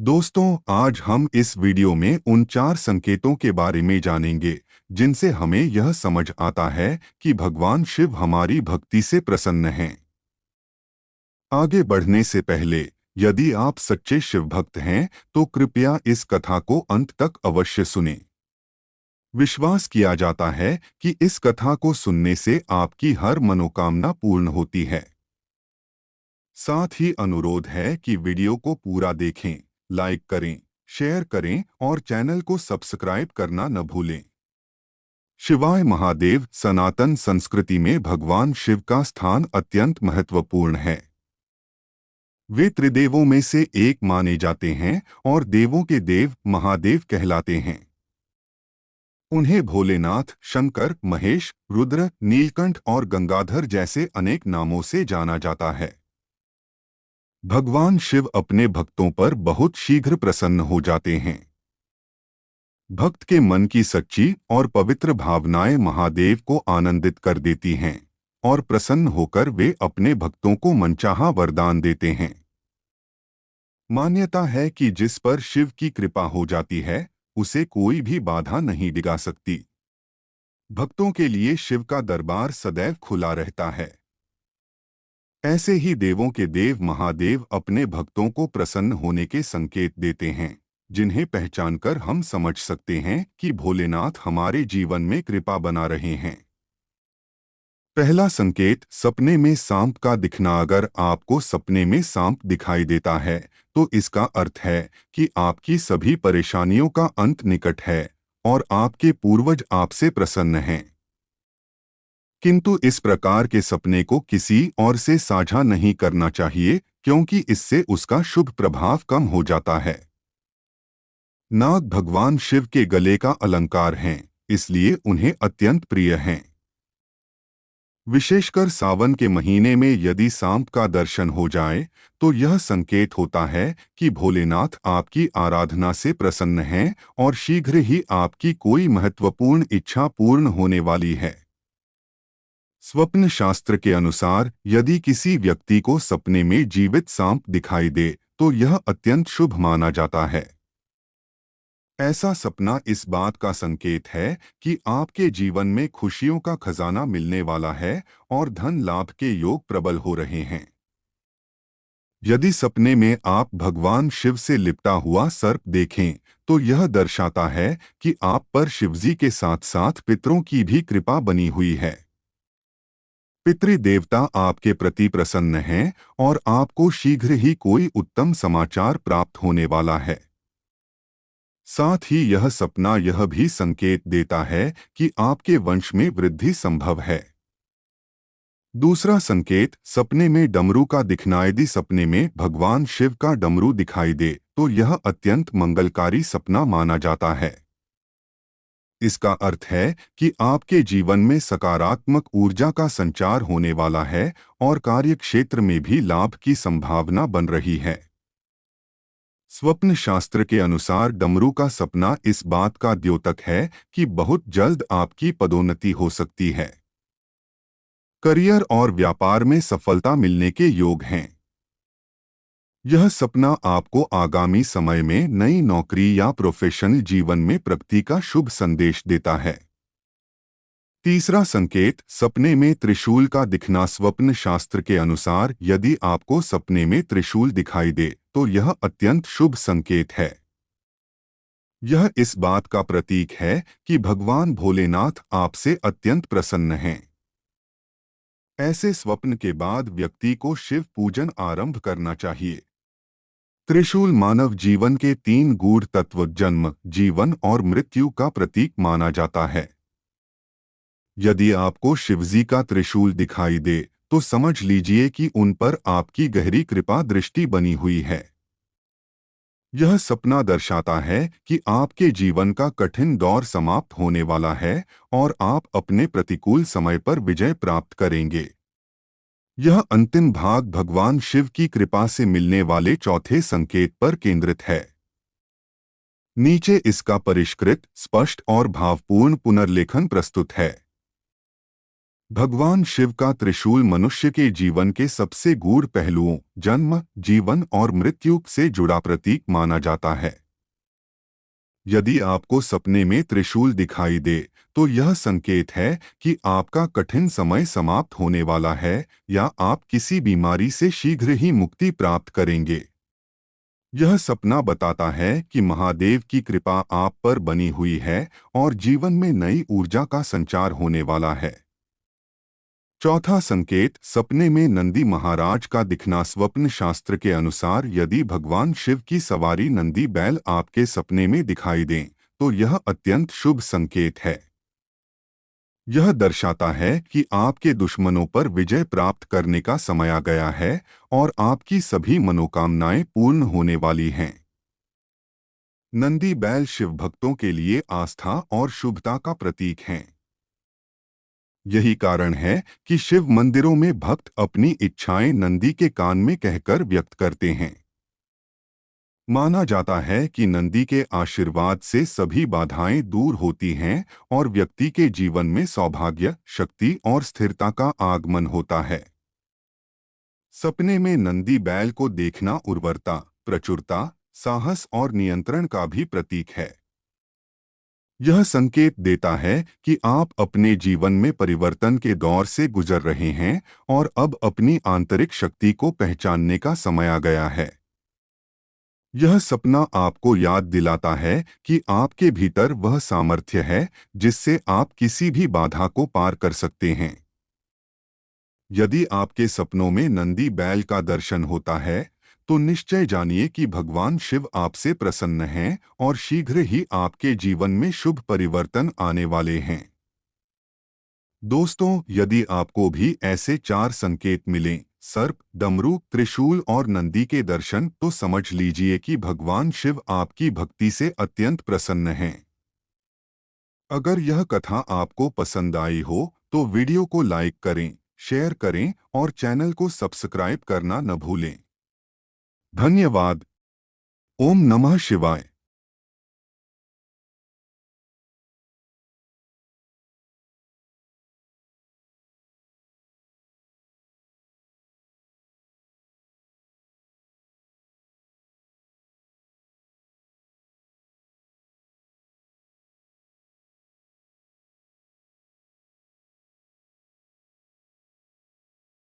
दोस्तों, आज हम इस वीडियो में उन 4 संकेतों के बारे में जानेंगे जिनसे हमें यह समझ आता है कि भगवान शिव हमारी भक्ति से प्रसन्न हैं। आगे बढ़ने से पहले, यदि आप सच्चे शिव भक्त हैं तो कृपया इस कथा को अंत तक अवश्य सुनें। विश्वास किया जाता है कि इस कथा को सुनने से आपकी हर मनोकामना पूर्ण होती है। साथ ही अनुरोध है कि वीडियो को पूरा देखें, लाइक करें, शेयर करें और चैनल को सब्सक्राइब करना न भूलें। शिवाय महादेव। सनातन संस्कृति में भगवान शिव का स्थान अत्यंत महत्वपूर्ण है। वे त्रिदेवों में से एक माने जाते हैं और देवों के देव महादेव कहलाते हैं। उन्हें भोलेनाथ, शंकर, महेश, रुद्र, नीलकंठ और गंगाधर जैसे अनेक नामों से जाना जाता है। भगवान शिव अपने भक्तों पर बहुत शीघ्र प्रसन्न हो जाते हैं। भक्त के मन की सच्ची और पवित्र भावनाएं महादेव को आनंदित कर देती हैं और प्रसन्न होकर वे अपने भक्तों को मनचाहा वरदान देते हैं। मान्यता है कि जिस पर शिव की कृपा हो जाती है, उसे कोई भी बाधा नहीं डिगा सकती। भक्तों के लिए शिव का दरबार सदैव खुला रहता है। ऐसे ही देवों के देव महादेव अपने भक्तों को प्रसन्न होने के संकेत देते हैं, जिन्हें पहचानकर हम समझ सकते हैं कि भोलेनाथ हमारे जीवन में कृपा बना रहे हैं। पहला संकेत, सपने में सांप का दिखना। अगर आपको सपने में सांप दिखाई देता है तो इसका अर्थ है कि आपकी सभी परेशानियों का अंत निकट है और आपके पूर्वज आपसे प्रसन्न हैं। किंतु इस प्रकार के सपने को किसी और से साझा नहीं करना चाहिए, क्योंकि इससे उसका शुभ प्रभाव कम हो जाता है। नाग भगवान शिव के गले का अलंकार हैं, इसलिए उन्हें अत्यंत प्रिय हैं। विशेषकर सावन के महीने में यदि सांप का दर्शन हो जाए तो यह संकेत होता है कि भोलेनाथ आपकी आराधना से प्रसन्न हैं और शीघ्र ही आपकी कोई महत्वपूर्ण इच्छा पूर्ण होने वाली है। स्वप्न शास्त्र के अनुसार यदि किसी व्यक्ति को सपने में जीवित सांप दिखाई दे तो यह अत्यंत शुभ माना जाता है। ऐसा सपना इस बात का संकेत है कि आपके जीवन में खुशियों का खजाना मिलने वाला है और धन लाभ के योग प्रबल हो रहे हैं। यदि सपने में आप भगवान शिव से लिपटा हुआ सर्प देखें तो यह दर्शाता है कि आप पर शिवजी के साथ साथ पितरों की भी कृपा बनी हुई है। पितृदेवता आपके प्रति प्रसन्न हैं और आपको शीघ्र ही कोई उत्तम समाचार प्राप्त होने वाला है। साथ ही यह सपना यह भी संकेत देता है कि आपके वंश में वृद्धि संभव है। दूसरा संकेत, सपने में डमरू का दिखना। यदि सपने में भगवान शिव का डमरू दिखाई दे तो यह अत्यंत मंगलकारी सपना माना जाता है। इसका अर्थ है कि आपके जीवन में सकारात्मक ऊर्जा का संचार होने वाला है और कार्यक्षेत्र में भी लाभ की संभावना बन रही है। स्वप्न शास्त्र के अनुसार डमरू का सपना इस बात का द्योतक है कि बहुत जल्द आपकी पदोन्नति हो सकती है। करियर और व्यापार में सफलता मिलने के योग हैं। यह सपना आपको आगामी समय में नई नौकरी या प्रोफेशनल जीवन में प्रगति का शुभ संदेश देता है। तीसरा संकेत, सपने में त्रिशूल का दिखना। स्वप्न शास्त्र के अनुसार यदि आपको सपने में त्रिशूल दिखाई दे तो यह अत्यंत शुभ संकेत है। यह इस बात का प्रतीक है कि भगवान भोलेनाथ आपसे अत्यंत प्रसन्न हैं। ऐसे स्वप्न के बाद व्यक्ति को शिव पूजन आरंभ करना चाहिए। त्रिशूल मानव जीवन के 3 गूढ़ तत्व जन्म, जीवन और मृत्यु का प्रतीक माना जाता है। यदि आपको शिवजी का त्रिशूल दिखाई दे तो समझ लीजिए कि उन पर आपकी गहरी कृपा दृष्टि बनी हुई है। यह सपना दर्शाता है कि आपके जीवन का कठिन दौर समाप्त होने वाला है और आप अपने प्रतिकूल समय पर विजय प्राप्त करेंगे। यह अंतिम भाग भगवान शिव की कृपा से मिलने वाले चौथे संकेत पर केंद्रित है। नीचे इसका परिष्कृत, स्पष्ट और भावपूर्ण पुनर्लेखन प्रस्तुत है। भगवान शिव का त्रिशूल मनुष्य के जीवन के सबसे गूढ़ पहलुओं जन्म, जीवन और मृत्यु से जुड़ा प्रतीक माना जाता है। यदि आपको सपने में त्रिशूल दिखाई दे, तो यह संकेत है कि आपका कठिन समय समाप्त होने वाला है या आप किसी बीमारी से शीघ्र ही मुक्ति प्राप्त करेंगे। यह सपना बताता है कि महादेव की कृपा आप पर बनी हुई है और जीवन में नई ऊर्जा का संचार होने वाला है। चौथा संकेत, सपने में नंदी महाराज का दिखना। स्वप्न शास्त्र के अनुसार यदि भगवान शिव की सवारी नंदी बैल आपके सपने में दिखाई दें, तो यह अत्यंत शुभ संकेत है। यह दर्शाता है कि आपके दुश्मनों पर विजय प्राप्त करने का समय आ गया है और आपकी सभी मनोकामनाएं पूर्ण होने वाली हैं। नंदी बैल शिव भक्तों के लिए आस्था और शुभता का प्रतीक हैं। यही कारण है कि शिव मंदिरों में भक्त अपनी इच्छाएं नंदी के कान में कहकर व्यक्त करते हैं। माना जाता है कि नंदी के आशीर्वाद से सभी बाधाएं दूर होती हैं और व्यक्ति के जीवन में सौभाग्य, शक्ति और स्थिरता का आगमन होता है। सपने में नंदी बैल को देखना उर्वरता, प्रचुरता, साहस और नियंत्रण का भी प्रतीक है। यह संकेत देता है कि आप अपने जीवन में परिवर्तन के दौर से गुजर रहे हैं और अब अपनी आंतरिक शक्ति को पहचानने का समय आ गया है। यह सपना आपको याद दिलाता है कि आपके भीतर वह सामर्थ्य है जिससे आप किसी भी बाधा को पार कर सकते हैं। यदि आपके सपनों में नंदी बैल का दर्शन होता है, तो निश्चय जानिए कि भगवान शिव आपसे प्रसन्न हैं और शीघ्र ही आपके जीवन में शुभ परिवर्तन आने वाले हैं। दोस्तों, यदि आपको भी ऐसे 4 संकेत मिलें, सर्प, डमरू, त्रिशूल और नंदी के दर्शन, तो समझ लीजिए कि भगवान शिव आपकी भक्ति से अत्यंत प्रसन्न हैं। अगर यह कथा आपको पसंद आई हो, तो वीडियो को लाइक करें, शेयर करें और चैनल को सब्सक्राइब करना न भूलें। धन्यवाद। ओम नमः शिवाय।